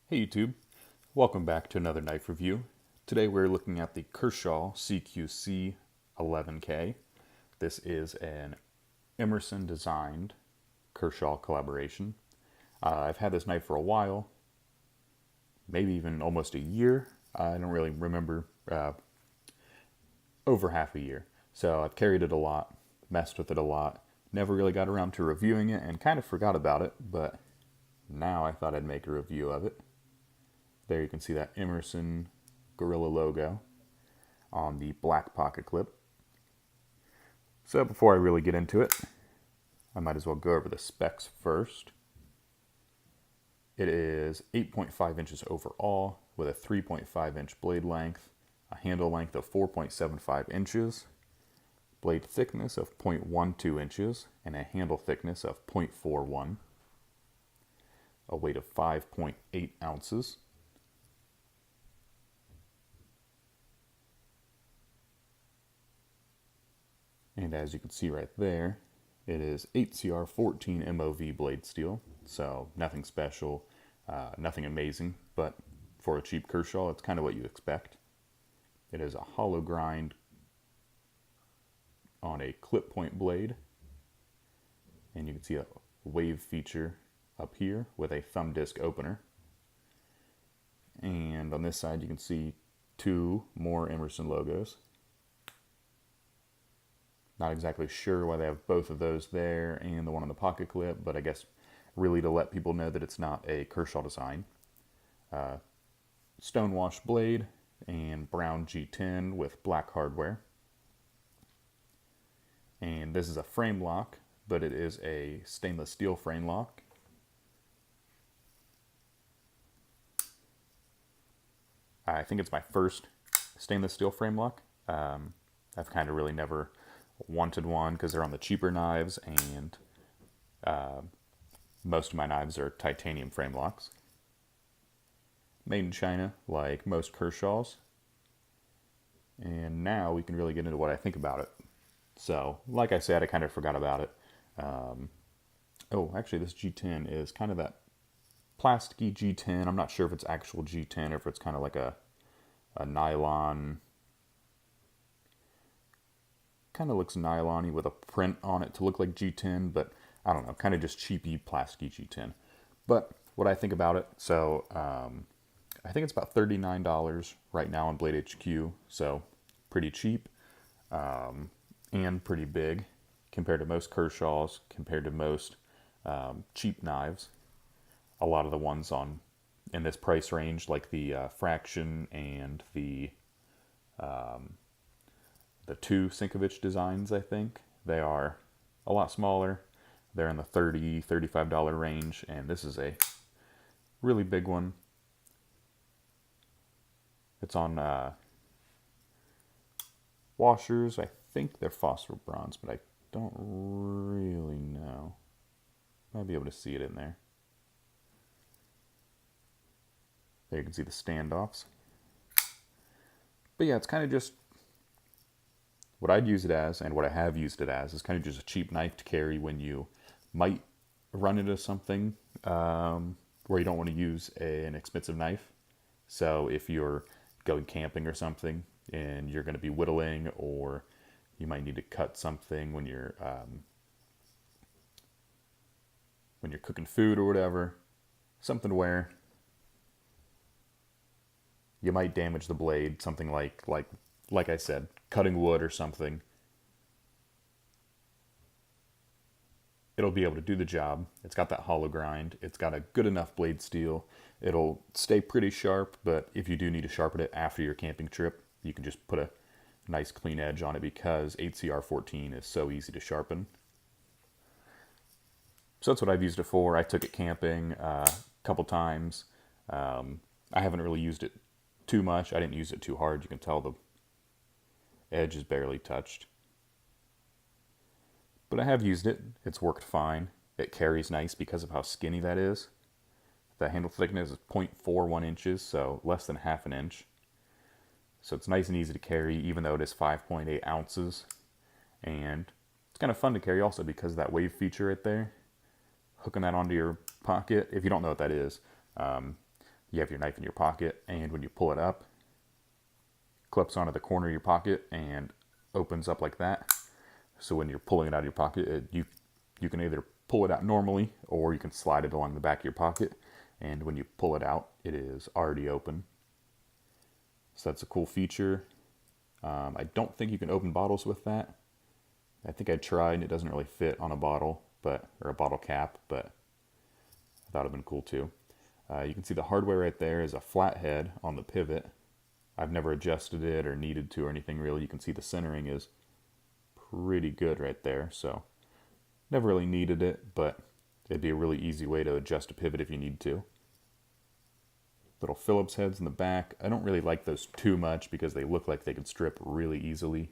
Hey YouTube, welcome back to another knife review. Today we're looking at the Kershaw CQC-11k. This is an Emerson designed Kershaw collaboration. I've had this knife for a while, maybe even almost a year. I don't really remember, over half a year. So I've carried it a lot, messed with it a lot, never really got around to reviewing it and kind of forgot about it, but now I thought I'd make a review of it. There you can see that Emerson Gorilla logo on the black pocket clip. So before I really get into it, I might as well go over the specs first. It is 8.5 inches overall with a 3.5 inch blade length, a handle length of 4.75 inches, blade thickness of 0.12 inches, and a handle thickness of 0.41, a weight of 5.8 ounces. And as you can see right there, it is 8CR14 MOV blade steel, so nothing special, nothing amazing, but for a cheap Kershaw, it's kind of what you expect. It is a hollow grind on a clip point blade, and you can see a wave feature up here with a thumb disc opener. And on this side, you can see two more Emerson logos. Not exactly sure why they have both of those there and the one on the pocket clip, but I guess really to let people know that it's not a Kershaw design. Stonewashed blade and brown G10 with black hardware. And this is a frame lock, but it is a stainless steel frame lock. I think it's my first stainless steel frame lock. I've kind of really never wanted one because they're on the cheaper knives, and most of my knives are titanium frame locks. Made in China, like most Kershaws. And now we can really get into what I think about it. So, like I said, I kind of forgot about it. Oh, actually, this G10 is kind of that plasticky G10. I'm not sure if it's actual G10 or if it's kind of like a nylon. Kind of looks nylon-y with a print on it to look like G10, but I don't know, kind of just cheapy, plasticky G10. But what I think about it, so I think it's about $39 right now on Blade HQ, so pretty cheap and pretty big compared to most Kershaws, compared to most cheap knives. A lot of the ones in this price range, like the Fraction and the two Sinkovich designs, I think. They are a lot smaller. They're in the $30, $35 range, and this is a really big one. It's on washers. I think they're phosphor bronze, but I don't really know. Might be able to see it in there. There you can see the standoffs. But yeah, it's kind of just what I'd use it as, and what I have used it as, is kind of just a cheap knife to carry when you might run into something where you don't want to use an expensive knife. So if you're going camping or something and you're going to be whittling, or you might need to cut something when you're cooking food or whatever, something where you might damage the blade, something like I said, cutting wood or something. It'll be able to do the job. It's got that hollow grind. It's got a good enough blade steel. It'll stay pretty sharp, but if you do need to sharpen it after your camping trip, you can just put a nice clean edge on it because 8CR14 is so easy to sharpen. So that's what I've used it for. I took it camping a couple times. I haven't really used it too much. I didn't use it too hard. You can tell the edge is barely touched. But I have used it. It's worked fine. It carries nice because of how skinny that is. The handle thickness is 0.41 inches, so less than half an inch. So it's nice and easy to carry, even though it is 5.8 ounces. And it's kind of fun to carry also because of that wave feature right there. Hooking that onto your pocket. If you don't know what that is, you have your knife in your pocket, and when you pull it up, it clips onto the corner of your pocket and opens up like that. So when you're pulling it out of your pocket, you can either pull it out normally, or you can slide it along the back of your pocket, and when you pull it out, it is already open. So that's a cool feature. I don't think you can open bottles with that. I think I tried and it doesn't really fit on a bottle, or a bottle cap, but I thought it'd been cool too. You can see the hardware right there is a flat head on the pivot. I've never adjusted it or needed to or anything really. You can see the centering is pretty good right there, so never really needed it, but it'd be a really easy way to adjust a pivot if you need to. Little Phillips heads in the back. I don't really like those too much because they look like they could strip really easily.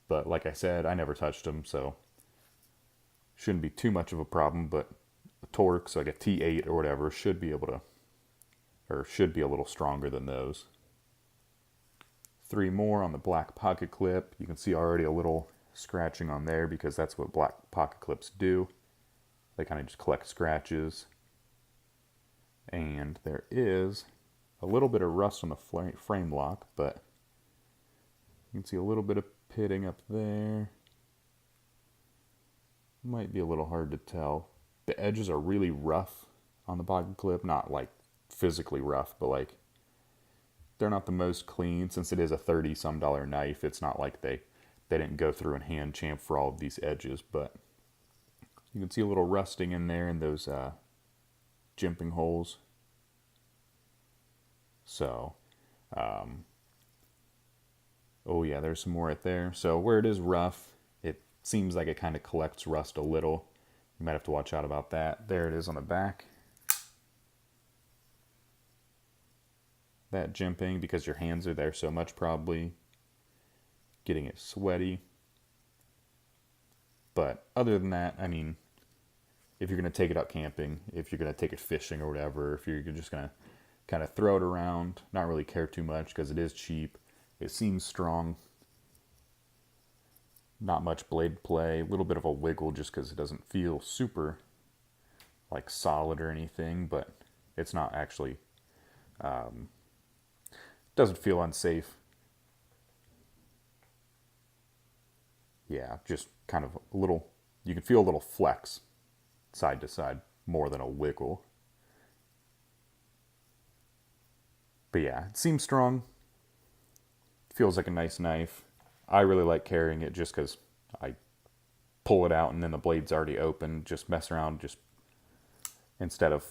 But like I said, I never touched them, so shouldn't be too much of a problem. But the torque, so like a T8 or whatever, should be able to, or should be a little stronger than those. 3 more on the black pocket clip. You can see already a little scratching on there because that's what black pocket clips do. They kind of just collect scratches. And there is a little bit of rust on the frame lock, but you can see a little bit of pitting up there. Might be a little hard to tell. The edges are really rough on the pocket clip, not like physically rough, but like they're not the most clean. Since it is a $30-some knife, it's not like they didn't go through and hand chamfer all of these edges, but you can see a little rusting in there in those jimping holes. So, oh yeah, there's some more right there. So where it is rough, it seems like it kind of collects rust a little. You might have to watch out about that. There it is on the back. That jimping, because your hands are there so much, probably getting it sweaty. But other than that, I mean, if you're going to take it out camping, if you're going to take it fishing or whatever, if you're just going to kind of throw it around, not really care too much because it is cheap. It seems strong. Not much blade play, a little bit of a wiggle just because it doesn't feel super like solid or anything, but it's not actually, doesn't feel unsafe. Yeah, just kind of a little, you can feel a little flex side to side more than a wiggle. But yeah, it seems strong. Feels like a nice knife. I really like carrying it just because I pull it out and then the blade's already open. Just mess around, just instead of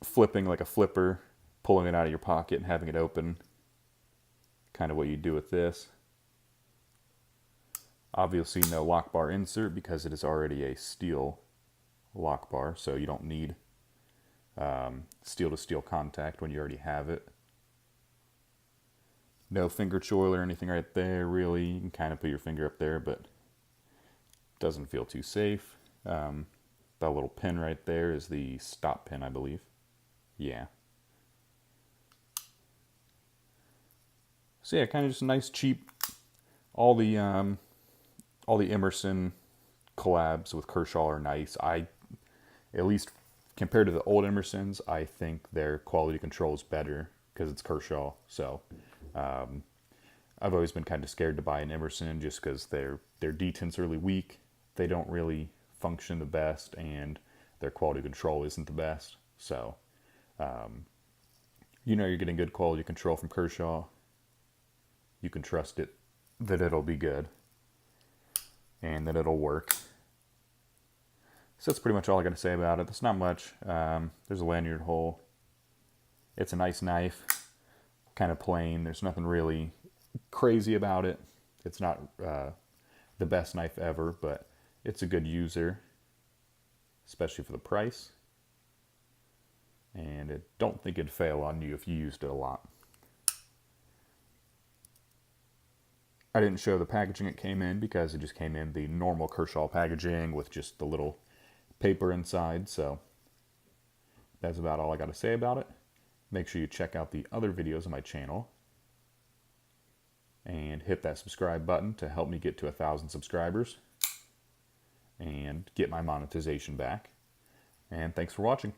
flipping like a flipper, pulling it out of your pocket and having it open. Kind of what you do with this. Obviously no lock bar insert because it is already a steel lock bar, so you don't need steel to steel contact when you already have it. No finger choil or anything right there, really. You can kind of put your finger up there, but it doesn't feel too safe. That little pin right there is the stop pin, I believe. Yeah. So yeah, kind of just a nice, cheap. All the Emerson collabs with Kershaw are nice. At least compared to the old Emersons, I think their quality control is better because it's Kershaw. So I've always been kind of scared to buy an Emerson just because their detent's really weak. They don't really function the best, and their quality control isn't the best. So you know you're getting good quality control from Kershaw. You can trust it that it'll be good and that it'll work. So that's pretty much all I got to say about it. There's not much. There's a lanyard hole. It's a nice knife, kind of plain. There's nothing really crazy about it. It's not the best knife ever, but it's a good user, especially for the price. And I don't think it'd fail on you if you used it a lot. I didn't show the packaging it came in because it just came in the normal Kershaw packaging with just the little paper inside. So that's about all I got to say about it. Make sure you check out the other videos on my channel and hit that subscribe button to help me get to 1,000 subscribers and get my monetization back. And thanks for watching.